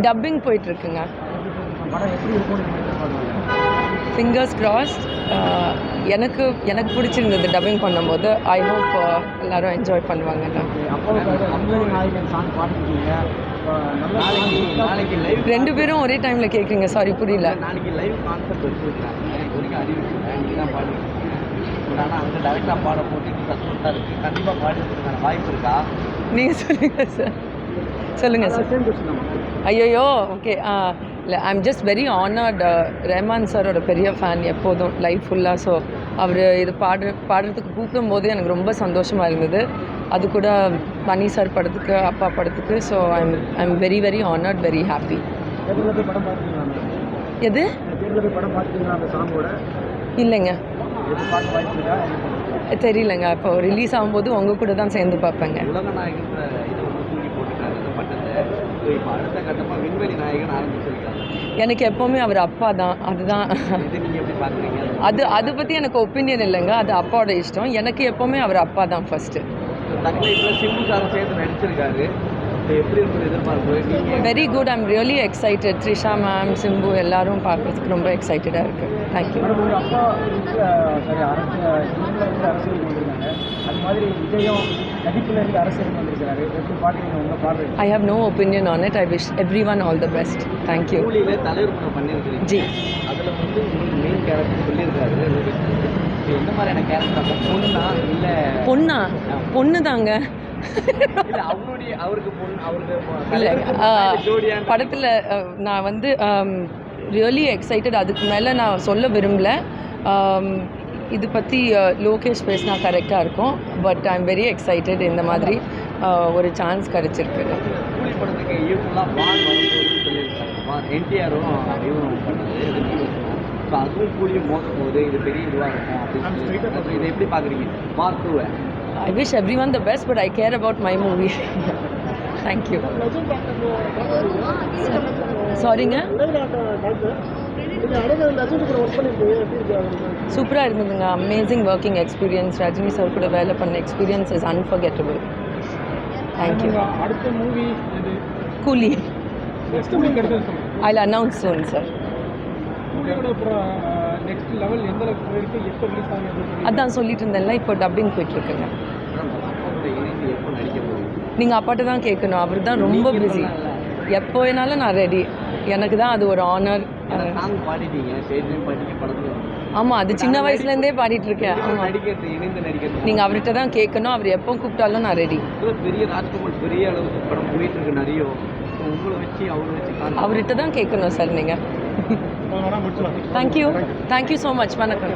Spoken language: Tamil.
டப்பிங் போயிட்டுருக்குங்க. Fingers crossed. எனக்கு பிடிச்சிருந்தது டப்பிங் பண்ணும்போது. ஐ ஹோப் எல்லோரும் என்ஜாய் பண்ணுவாங்கண்ணா. 2 பேரும் ஒரே டைமில் கேட்குறீங்க, சாரி புரியல. நீங்கள் சொல்லுங்கள் சார். சொல்லுங்கள் சார். ஐயோ ஓகே. இல்லை, I am just very honoured. Rahman சாரோட பெரிய ஃபேன் எப்போதும் லைஃப் ஃபுல்லாக. ஸோ அவர் இது பாடுறதுக்கு கூப்பிடும்போது எனக்கு ரொம்ப சந்தோஷமாக இருந்தது. அது கூட மணி சார் படத்துக்கு, அப்பா படத்துக்கு. So I am very very honoured, very happy. எது இல்லைங்க, தெரியலங்க. இப்போ ரிலீஸ் ஆகும்போது உங்கள் கூட தான் சேர்ந்து பார்ப்பேங்க. எனக்கு எப்போவுமே அவர் அப்பா தான். அதுதான் அது பற்றி எனக்கு ஒப்பீனியன் இல்லைங்க. அது அப்பாவோட இஷ்டம். எனக்கு எப்போவுமே அவர் அப்பா தான் first. Very good. I'm really excited. Trisha ma'am, Simbu எல்லாரும் பார்க்குறதுக்கு ரொம்ப எக்ஸைட்டடாக இருக்குது. Thank you. I have no opinion on it. I wish everyone all the best. Thank you. जी. பொண்ணா? பொண்ணு தாங்க. இல்லை, படத்தில் நான் வந்து ரியலி எக்ஸைட்டட். அதுக்கு மேலே நான் சொல்ல விரும்பலை. இது பற்றி லோகேஷ் பேசினா கரெக்டாக இருக்கும். But I am very excited. இந்த மாதிரி ஒரு சான்ஸ் கிடச்சிருக்கு. I wish everyone the best, but I care about my movie. Thank you. சாரிங்க. சூப்பராக இருந்ததுங்க. Amazing working experience. Rajini sir கூட வேலை பண்ண எக்ஸ்பீரியன்ஸ் இஸ் அன்ஃபர்கெட்டபிள். தேங்க்யூ. கூலி. I'll announce soon, sir. அதான் சொல்லிட்டு இருந்தேன்ல, இப்போ டப்பிங் போயிட்டுருக்குங்க. நீங்கள் அப்பாட்ட தான் கேட்கணும். அவர் தான் ரொம்ப பிஸி. எப்போ வேணாலும் நான் ரெடி. எனக்கு தான் அது ஒரு ஆனர். ஆமாம், அது சின்ன வயசுலேருந்தே பாடிட்டுருக்கேன். ஆமாம், நீங்கள் அவர்கிட்ட தான் கேட்கணும். அவர் எப்போ கூப்பிட்டாலும் நான் ரெடி. அவர்கிட்ட தான் கேட்கணும் சார் நீங்கள். Thank you so much. வணக்கம்.